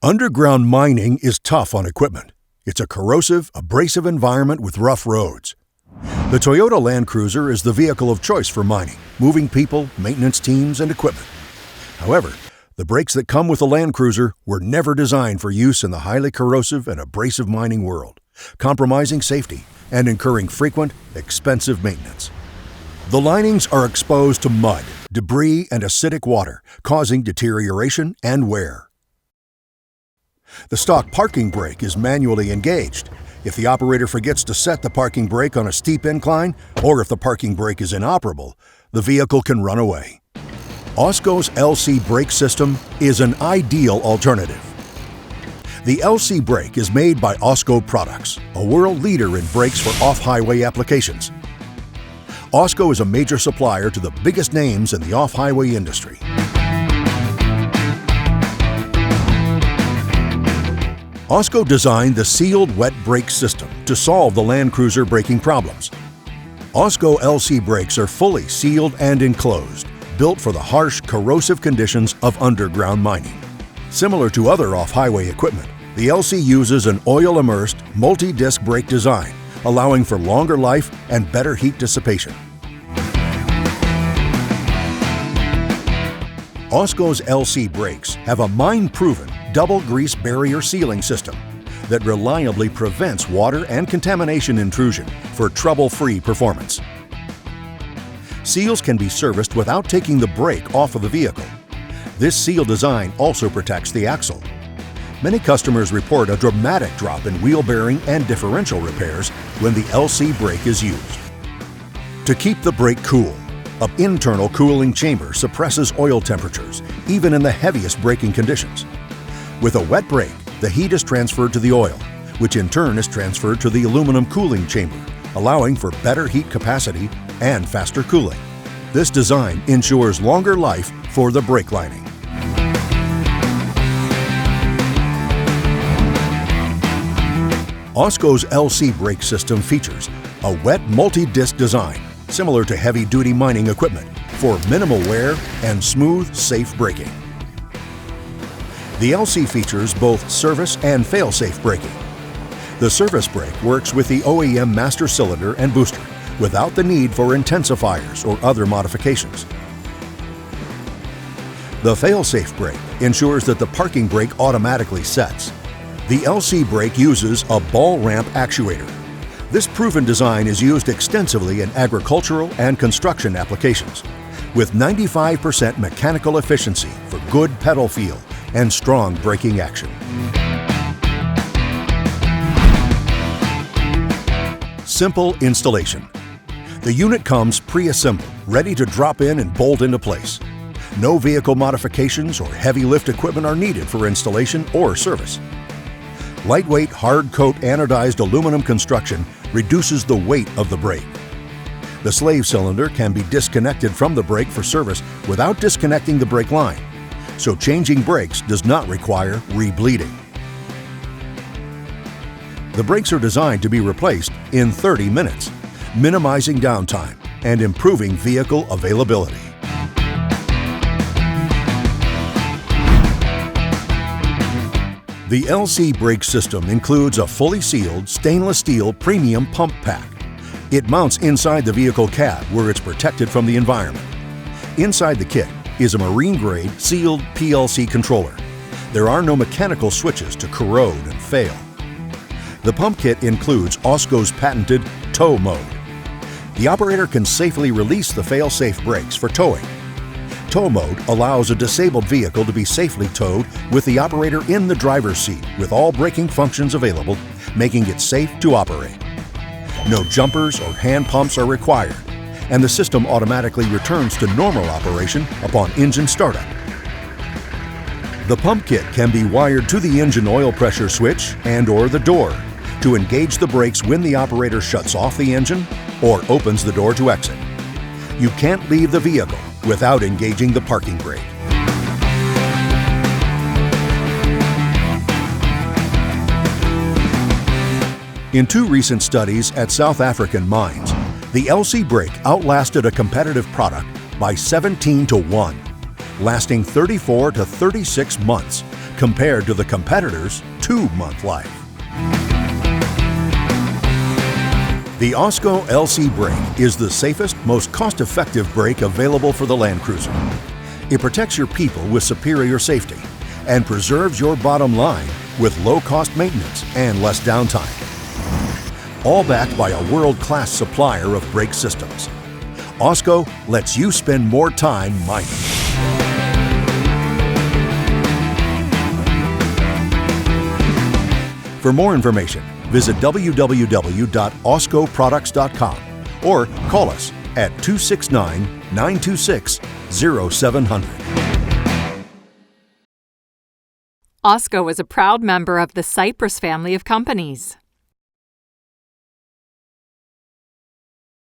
Underground mining is tough on equipment. It's a corrosive, abrasive environment with rough roads. The Toyota Land Cruiser is the vehicle of choice for mining, moving people, maintenance teams, and equipment. However, the brakes that come with the Land Cruiser were never designed for use in the highly corrosive and abrasive mining world, compromising safety and incurring frequent, expensive maintenance. The linings are exposed to mud, debris, and acidic water, causing deterioration and wear. The stock parking brake is manually engaged. If the operator forgets to set the parking brake on a steep incline, or if the parking brake is inoperable, the vehicle can run away. Ausco's LC brake system is an ideal alternative. The LC brake is made by Ausco Products, a world leader in brakes for off-highway applications. Ausco is a major supplier to the biggest names in the off-highway industry. Ausco designed the sealed wet brake system to solve the Land Cruiser braking problems. Ausco LC brakes are fully sealed and enclosed, built for the harsh, corrosive conditions of underground mining. Similar to other off-highway equipment, the LC uses an oil-immersed, multi-disc brake design, allowing for longer life and better heat dissipation. Ausco's LC brakes have a mine-proven double grease barrier sealing system that reliably prevents water and contamination intrusion for trouble-free performance. Seals can be serviced without taking the brake off of the vehicle. This seal design also protects the axle. Many customers report a dramatic drop in wheel bearing and differential repairs when the LC brake is used. To keep the brake cool, an internal cooling chamber suppresses oil temperatures, even in the heaviest braking conditions. With a wet brake, the heat is transferred to the oil, which in turn is transferred to the aluminum cooling chamber, allowing for better heat capacity and faster cooling. This design ensures longer life for the brake lining. Ausco's LC brake system features a wet multi-disc design, similar to heavy-duty mining equipment, for minimal wear and smooth, safe braking. The LC features both service and fail-safe braking. The service brake works with the OEM master cylinder and booster without the need for intensifiers or other modifications. The fail-safe brake ensures that the parking brake automatically sets. The LC brake uses a ball ramp actuator. This proven design is used extensively in agricultural and construction applications, with 95% mechanical efficiency for good pedal feel and strong braking action. Simple installation. The unit comes pre-assembled, ready to drop in and bolt into place. No vehicle modifications or heavy lift equipment are needed for installation or service. Lightweight, hard-coat anodized aluminum construction reduces the weight of the brake. The slave cylinder can be disconnected from the brake for service without disconnecting the brake line, so changing brakes does not require rebleeding. The brakes are designed to be replaced in 30 minutes, minimizing downtime and improving vehicle availability. The LC brake system includes a fully sealed stainless steel premium pump pack. It mounts inside the vehicle cab where it's protected from the environment. Inside the kit is a marine-grade sealed PLC controller. There are no mechanical switches to corrode and fail. The pump kit includes Ausco's patented tow mode. The operator can safely release the fail-safe brakes for towing. Tow mode allows a disabled vehicle to be safely towed with the operator in the driver's seat with all braking functions available, making it safe to operate. No jumpers or hand pumps are required, and the system automatically returns to normal operation upon engine startup. The pump kit can be wired to the engine oil pressure switch and/or the door to engage the brakes when the operator shuts off the engine or opens the door to exit. You can't leave the vehicle without engaging the parking brake. In two recent studies at South African mines, the LC brake outlasted a competitive product by 17 to 1, lasting 34 to 36 months, compared to the competitor's 2-month life. The Ausco LC Brake is the safest, most cost-effective brake available for the Land Cruiser. It protects your people with superior safety and preserves your bottom line with low-cost maintenance and less downtime. All backed by a world-class supplier of brake systems. Ausco lets you spend more time mining. For more information, visit www.auscoproducts.com or call us at 269-926-0700. Ausco is a proud member of the Cypress family of companies.